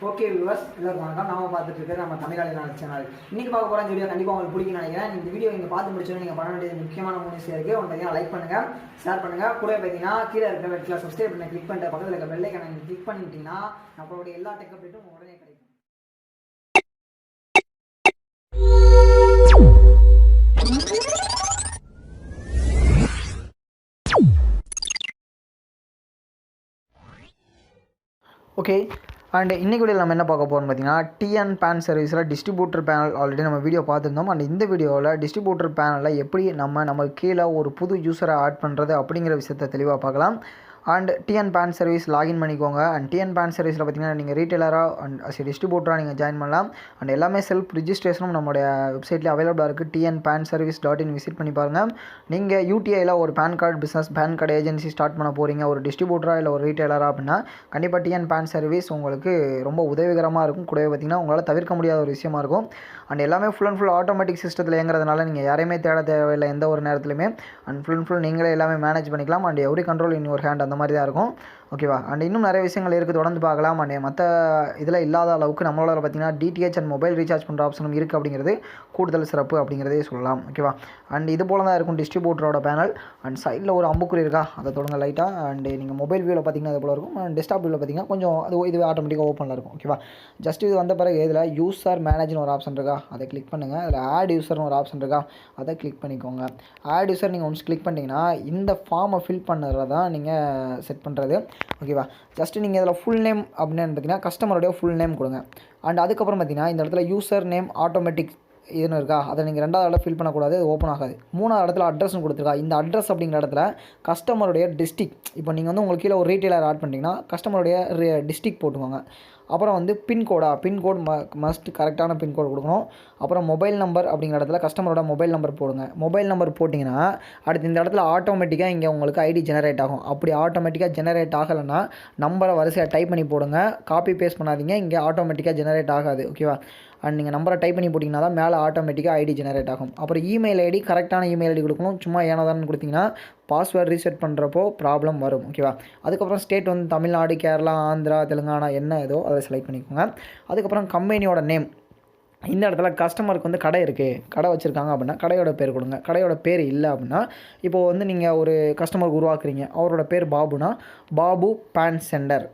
Okay viewers, எல்லாருக்கும் வணக்கம். நாம பார்த்துட்டு இருக்கிறது நம்ம தமிழாளினாள் சேனல். இன்னைக்கு பார்க்க போகிற வீடியோ கண்டிப்பாக உங்களுக்கு பிடிக்கும்னு நினைக்கிறேன். இந்த வீடியோ நீங்கள் பார்த்து முடிச்சோன்னு நீங்கள் பண்ண வேண்டியது முக்கியமான 3 விஷயம் இருக்குது. ஒன்று பார்த்தீங்கன்னா லைக் பண்ணுங்கள், ஷேர் பண்ணுங்கள். கூட பார்த்தீங்கன்னா கீழே இருக்கிற ரெட்டில் சப்ஸ்கிரைப் பண்ண கிளிக் பண்ணிட்டு பக்கத்தில் இருக்க பெல் ஐக்கானை நீங்கள் கிளிக் பண்ணிட்டீங்கன்னா நம்மளுடைய எல்லா டெக் அப்டேட்டும் உடனே கிடைக்கும். ஓகே, அண்ட் இன்றைக்கி வீடியோவில் நம்ம என்ன பார்க்க போகிறோம்னு பார்த்தீங்கன்னா TNPAN சர்வீஸில் டிஸ்ட்ரிபியூட்டர் பேனல் ஆல்ரெடி நம்ம வீடியோ பார்த்துருந்தோம். அண்ட் இந்த வீடியோவில் டிஸ்ட்ரிபியூட்டர் பேனலில் எப்படி நமக்கு கீழே ஒரு புது யூஸரை ஆட் பண்ணுறது அப்படிங்கிற விஷயத்தை தெளிவாக பார்க்கலாம். அண்ட் TNPAN சர்வீஸ் லாகின் பண்ணிக்கோங்க. அண்ட் TNPAN சர்வீஸில் பார்த்தீங்கன்னா நீங்கள் ரீட்டெயிலராக அண்ட் அஸ் டிஸ்ட்ரிபியூட்டராக நீங்கள் ஜாயின் பண்ணலாம். அண்ட் எல்லாமே செல்ஃப் ரிஜிஸ்ட்ரேஷனும் நம்மளுடைய வெப்சைட்லேயே அவைலபிளாக இருக்குது. tnpanservice.in விசிட் பண்ணி பாருங்கள். நீங்கள் UTIயில் ஒரு pan card business, pan card agency start பண்ண போகிறீங்க, ஒரு டிஸ்ட்ரிபியூட்டராக இல்லை ஒரு ரீட்டெயிலராக அப்படின்னா கண்டிப்பாக TNPAN சர்வீஸ் உங்களுக்கு ரொம்ப உதவிகரமாக இருக்கும். கூடவே பார்த்திங்கன்னா உங்களால் தவிர்க்க முடியாத ஒரு விஷயமா இருக்கும். அண்ட் எல்லாமே ஃபுல் அண்ட் ஃபுல் ஆட்டோமேட்டிக் சிஸ்டத்தில் இயங்குறதுனால நீங்கள் யாரையுமே தேட தேவையில்லை எந்த ஒரு நேரத்துலையுமே. அண்ட் ஃபுல் அண்ட் ஃபுல் நீங்களே எல்லாமே மேனேஜ் பண்ணிக்கலாம். And every control in your hand அந்த மாதிரி தான் இருக்கும். ஓகேவா? அண்ட் இன்னும் நிறைய விஷயங்கள் இருக்குது, தொடர்ந்து பார்க்கலாம். அண்ட் மற்ற இதில் இல்லாத அளவுக்கு நம்மளோட பார்த்திங்கன்னா DTH அண்ட் மொபைல் ரீசார்ஜ் பண்ணுற ஆப்ஷனும் இருக்குது அப்படிங்கிறது கூடுதல் சிறப்பு அப்படிங்கிறதே சொல்லலாம். ஓகேவா? அண்ட் இது போல தான் இருக்கும் டிஸ்ட்ரிபியூட்டரோட பேனல். அண்ட் சைடில் ஒரு அம்புக்குறி இருக்கா, அதை தொடங்க லைட்டாக. அண்ட் நீங்கள் மொபைல் வியூவில் பார்த்திங்கன்னா அது போல இருக்கும். அண்ட் டெஸ்க்டாப் வியூவில் பார்த்திங்கன்னா கொஞ்சம் இது ஆட்டோமேட்டிக்காக ஓப்பனில் இருக்கும். ஓகேவா? ஜஸ்ட் இது வந்த பிறகு இதில் யூசர் மேனேஜ்னு ஒரு ஆப்ஷன் இருக்கா, அதை கிளிக் பண்ணுங்கள். அதில் ஆட் யூசர்னு ஒரு ஆப்ஷன் இருக்கா, அதை கிளிக் பண்ணிக்கோங்க. ஆட் யூசர் நீங்கள் ஒன்ஸ் கிளிக் பண்ணிங்கன்னா இந்த ஃபார்மை ஃபில் பண்ணுறது தான் நீங்கள் செட் பண்ணுறது. ஓகேவா? ஜஸ்ட்டு நீங்கள் இதில் ஃபுல் நேம் அப்படின்னு பார்த்தீங்கன்னா கஸ்டமருடைய ஃபுல் நேம் கொடுங்க. அண்ட் அதுக்கப்புறம் பார்த்தீங்கன்னா இந்த இடத்துல யூசர் நேம் ஆட்டோமேட்டிக் இதுன்னு இருக்கா, அதை நீங்கள் 2வது இடத்துல ஃபில் பண்ணக்கூடாது, அது ஓப்பன் ஆகாது. 3வது இடத்துல அட்ரஸ்னு கொடுத்துருக்கா. இந்த அட்ரஸ் அப்படிங்கிற இடத்துல கஸ்டமருடைய டிஸ்ட்ரிக்ட், இப்போ நீங்கள் வந்து உங்களுக்கு கீழே ஒரு ரீட்டெயிலர் ஆட் பண்ணிட்டீங்கன்னா கஸ்டமருடைய டிஸ்ட்ரிக்ட் போட்டுக்கோங்க. அப்புறம் வந்து பின்கோடு மஸ்ட் கரெக்டான பின்கோடு கொடுக்கணும். அப்புறம் மொபைல் நம்பர் அப்படிங்கிற இடத்துல கஸ்டமரோட மொபைல் நம்பர் போடுங்க. மொபைல் நம்பர் போட்டிங்கன்னா அடுத்து இந்த இடத்துல ஆட்டோமேட்டிக்காக இங்கே உங்களுக்கு ஐடி ஜெனரேட் ஆகும். அப்படி ஆட்டோமேட்டிக்காக ஜெனரேட் ஆகலைன்னா நம்பரை வரிசையாக டைப் பண்ணி போடுங்க, காப்பி பேஸ்ட் பண்ணாதீங்க, இங்கே ஆட்டோமேட்டிக்காக ஜெனரேட் ஆகாது. ஓகேவா? அண்ட் நீங்கள் நம்பரை டைப் பண்ணி போட்டிங்கன்னா தான் மேலே ஆட்டோமேட்டிக்காக ஐடி ஜெனரேட் ஆகும். அப்புறம் இமெயில் ஐடி கரெக்டான இமெயில் ஐடி கொடுக்கணும். சும்மா ஏனோதான்னு கொடுத்தீங்கன்னா பாஸ்வேர்டு ரீசெட் பண்ணுறப்போ ப்ராப்ளம் வரும். ஓகேவா? அதுக்கப்புறம் ஸ்டேட் வந்து தமிழ்நாடு, கேரளா, ஆந்திரா, தெலுங்கானா என்ன ஏதோ அதை செலக்ட் பண்ணிக்கோங்க. அதுக்கப்புறம் கம்பெனியோட நேம், இந்த இடத்துல கஸ்டமருக்கு வந்து கடை இருக்குது, கடை வச்சுருக்காங்க அப்படின்னா கடையோட பேர் கொடுங்க. கடையோட பேர் இல்லை அப்படின்னா இப்போது வந்து நீங்கள் ஒரு கஸ்டமருக்கு உருவாக்குறீங்க, அவரோட பேர் பாபுனா பாபு பேன் சென்டர்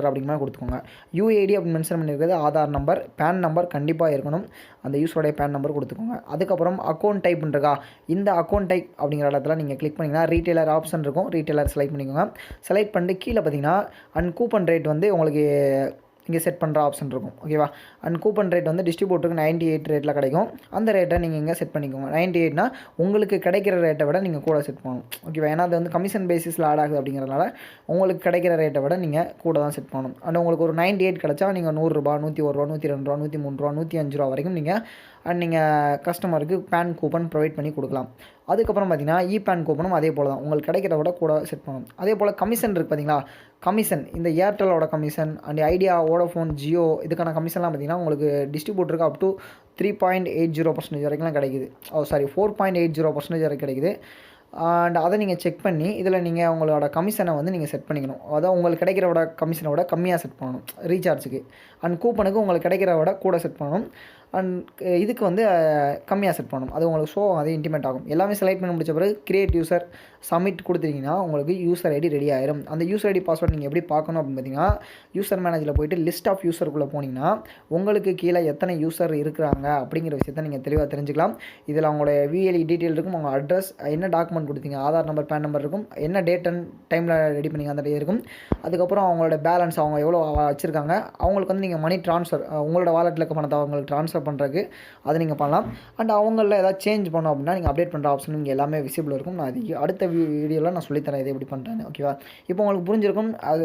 அப்படிங்கிற மாதிரி கொடுத்துக்கோங்க. UID அப்படின்னு மென்ஷன் பண்ணியிருக்கிறது ஆதார் நம்பர், பேன் நம்பர் கண்டிப்பாக இருக்கணும், அந்த யூஸோடைய பேன் நம்பர் கொடுத்துக்கோங்க. அதுக்கப்புறம் அக்கௌண்ட் டைப் பண்ணுறக்கா, இந்த அக்கௌண்ட் டைப் அப்படிங்கிற இடத்துல நீங்கள் கிளிக் பண்ணிங்கன்னா ரீட்டெயிலர் ஆப்ஷன் இருக்கும், ரீட்டெயிலர் செலக்ட் பண்ணிக்கோங்க. செலக்ட் பண்ணிட்டு கீழே பார்த்தீங்கன்னா அண்ட் கூப்பன் ரேட் வந்து உங்களுக்கு இங்கே செட் பண்ணுற ஆப்ஷன் இருக்கும். ஓகேவா? அண்ட் கூப்பன் ரேட் வந்து டிஸ்ட்ரிபியூட்டருக்கு 98 ரேட்டில் கிடைக்கும். அந்த ரேட்டை நீங்கள் இங்கே செட் பண்ணிக்கோங்க. 98னா உங்களுக்கு கிடைக்கிற ரேட்டை விட நீங்கள் கூட செட் பண்ணணும். ஓகேவா? ஏன்னா அது வந்து கமிஷன் பேசிஸில் ஆட் ஆகுது அப்படிங்கிறதுனால உங்களுக்கு கிடைக்கிற ரேட்டை விட நீங்கள் கூட தான் செட் பண்ணணும். அண்ட் உங்களுக்கு ஒரு 98 கிடச்சா நீங்கள் 100 ரூபா, 101 ரூபா, 102 ரூபா, 103 ரூபா, 105 ரூபா வரைக்கும் நீங்கள் கஸ்டமருக்கு பேன் கூப்பன் ப்ரொவைட் பண்ணி கொடுக்கலாம். அதுக்கப்புறம் பார்த்தீங்கன்னா பேன் கூப்பனும் அதே போல் தான் உங்களுக்கு கிடைக்கிறத விட கூட செட் பண்ணணும். அதே போல் கமிஷன் இருக்குது பார்த்தீங்களா, கமிஷன் இந்த ஏர்டெலோட commission and Idea, Vodafone, Jio இதுக்கான கமிஷன்லாம் பார்த்தீங்கன்னா உங்களுக்கு டிஸ்ட்ரிபியூட்டருக்கு அப் டு 3.80% வரைக்கும்லாம் கிடைக்குது. 4.80% வரைக்கும் கிடைக்குது. அண்ட் அதை நீங்கள் செக் பண்ணி இதில் நீங்கள் உங்களோட கமிஷனை வந்து நீங்கள் செட் பண்ணிக்கணும். அதாவது உங்களுக்கு கிடைக்கிறவோட கமிஷனை விட கம்மியாக செட் பண்ணணும் ரீசார்ஜுக்கு. அண்ட் கூப்பனுக்கு உங்களுக்கு கிடைக்கிறத விட கூட செட் பண்ணணும். அண்ட் இதுக்கு வந்து கம்மியாக செட் பண்ணணும். அது உங்களுக்கு அது இன்டிமேட் ஆகும். எல்லாமே செலக்ட் பண்ணி முடிச்ச பிறகு கிரியேட் யூசர் சப்மிட் கொடுத்துட்டிங்கன்னா உங்களுக்கு யூசர் ஐடி ரெடி ஆயிரும். அந்த யூசர் ஐடி பாஸ்வேர்டு நீங்கள் எப்படி பார்க்கணும் அப்படின்னு பார்த்தீங்கன்னா யூசர் மேனேஜரில் போய்ட்டு லிஸ்ட் ஆஃப் யூசருக்குள்ளே போனீங்கன்னா உங்களுக்கு கீழே எத்தனை யூசர் இருக்கிறாங்க அப்படிங்கிற விஷயத்தை நீங்கள் தெளிவாக தெரிஞ்சுக்கலாம். இதில் அவங்களோட VLE டீட்டெயில் இருக்கும், உங்கள் அட்ரஸ், என்ன டாக்குமெண்ட் கொடுத்தீங்க, ஆதார் நம்பர், பேன் நம்பர் இருக்கும், என்ன டேட் அண்ட் டைமில் ரெடி பண்ணிங்க அந்த டே இருக்கும். அதுக்கப்புறம் அவங்களோட பேலன்ஸ், அவங்க எவ்வளோ வச்சுருக்காங்க, அவங்களுக்கு வந்து நீங்கள் மணி ட்ரான்ஸ்ஃபர் உங்களோட வாலெட்டில் இருக்க பணத்தை அவங்களுக்கு ட்ரான்ஸ்ஃபர் பண்ணுறதுக்கு அதை நீங்கள் பண்ணலாம். அண்ட் அவங்களில் ஏதாவது சேஞ்ச் பண்ணோம் அப்படின்னா நீங்கள் அப்டேட் பண்ணுற ஆப்ஷன் இங்கே எல்லாமே விசிபிள் இருக்கும். நான் அது அடுத்த வீடியோவில் நான் சொல்லித்தரேன் இது எப்படி பண்ணுறேன்னு. ஓகேவா? இப்போ உங்களுக்கு புரிஞ்சிருக்கும். அது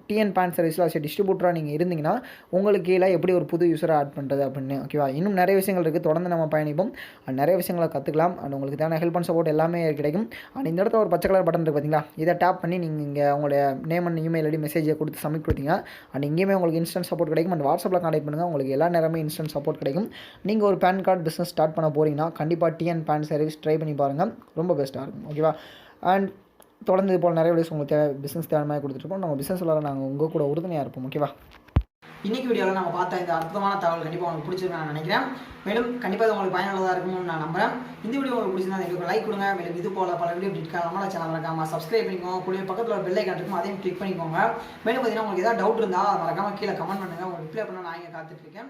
TNPAN சர்வீஸில் டிஸ்ட்ரிபியூட்டராக நீங்கள் இருந்தீங்கன்னா உங்களுக்கு கீழே எப்படி ஒரு புது யூஸரை ஆட் பண்ணுறது அப்படின்னு. ஓகேவா? இன்னும் நிறைய விஷயங்கள் இருக்குது, தொடர்ந்து நம்ம பயணிப்போம். நிறைய விஷயங்களை கற்றுக்கலாம். அண்ட் உங்களுக்கு தேவையான ஹெல்ப் அண்ட் சப்போர்ட் எல்லாமே கிடைக்கும். அண்ட் இந்த இடத்துல ஒரு பச்சை கலர் பட்டன் இருக்குது பார்த்தீங்களா, இதை டேப் பண்ணி நீங்கள் இங்கே உங்களுடைய நேம் அண்ட் இமெயில் ஐடி மெசேஜை கொடுத்து சப்மிட் கொடுத்தீங்க அண்ட் இங்கேயுமே உங்களுக்கு இன்ஸ்டன்ட் சப்போர்ட் கிடைக்கும். அண்ட் வாட்ஸ்அப்பில் கான்டெக்ட் பண்ணுங்கள், உங்களுக்கு எல்லா நேரமே இன்ஸ்டன்ட் சப்போர்ட் கிடைக்கும். நீங்கள் ஒரு பேன் கார்டு பிஸ்னஸ் ஸ்டார்ட் பண்ண போகிறீங்கன்னா கண்டிப்பாக TNPAN சர்வீஸ் ட்ரை பண்ணி பாருங்கள், ரொம்ப பெஸ்ட்டாக இருக்கும். ஓகேவா? அண்ட் தொடர்ந்து இது போல் நிறைய வீடியோஸ் உங்களுக்கு பிஸ்னஸ் தேவையாக கொடுத்துருப்போம். நம்ம பிஸ்னஸ் நாங்கள் உங்கள் கூட உறுதுணையாக இருப்போம். ஓகேவா? இன்றைக்கி வீடியோவில் நம்ம பார்த்த இந்த அற்புதமான தகவல் கண்டிப்பாக உங்களுக்கு பிடிச்சிருக்குன்னு நான் நினைக்கிறேன். மேலும் கண்டிப்பாக உங்களுக்கு பயனுள்ளதாக இருக்கும்னு நான் நம்புகிறேன். இந்த வீடியோ உங்களுக்கு பிடிச்சிருந்தா எங்களுக்கு லைக் கொடுங்க. மேலும் இது போல பல வீடியோ அப்டேட் நம்மளோட சேனல் மறக்காமல் சப்ஸ்கிரைப் பண்ணிக்கோங்க. கூடிய பக்கத்தில் ஒரு பெல் ஐக்கான் இருக்கும், அதையும் கிளிக் பண்ணிக்கோங்க. மேலும் பார்த்தீங்கன்னா உங்களுக்கு ஏதாவது டவுட் இருந்தால் மறக்காமல் கீழே கமெண்ட் பண்ணுங்கள். உங்களுக்கு ரிப்ளை பண்ண நான் இங்கே காத்துட்ருக்கேன்.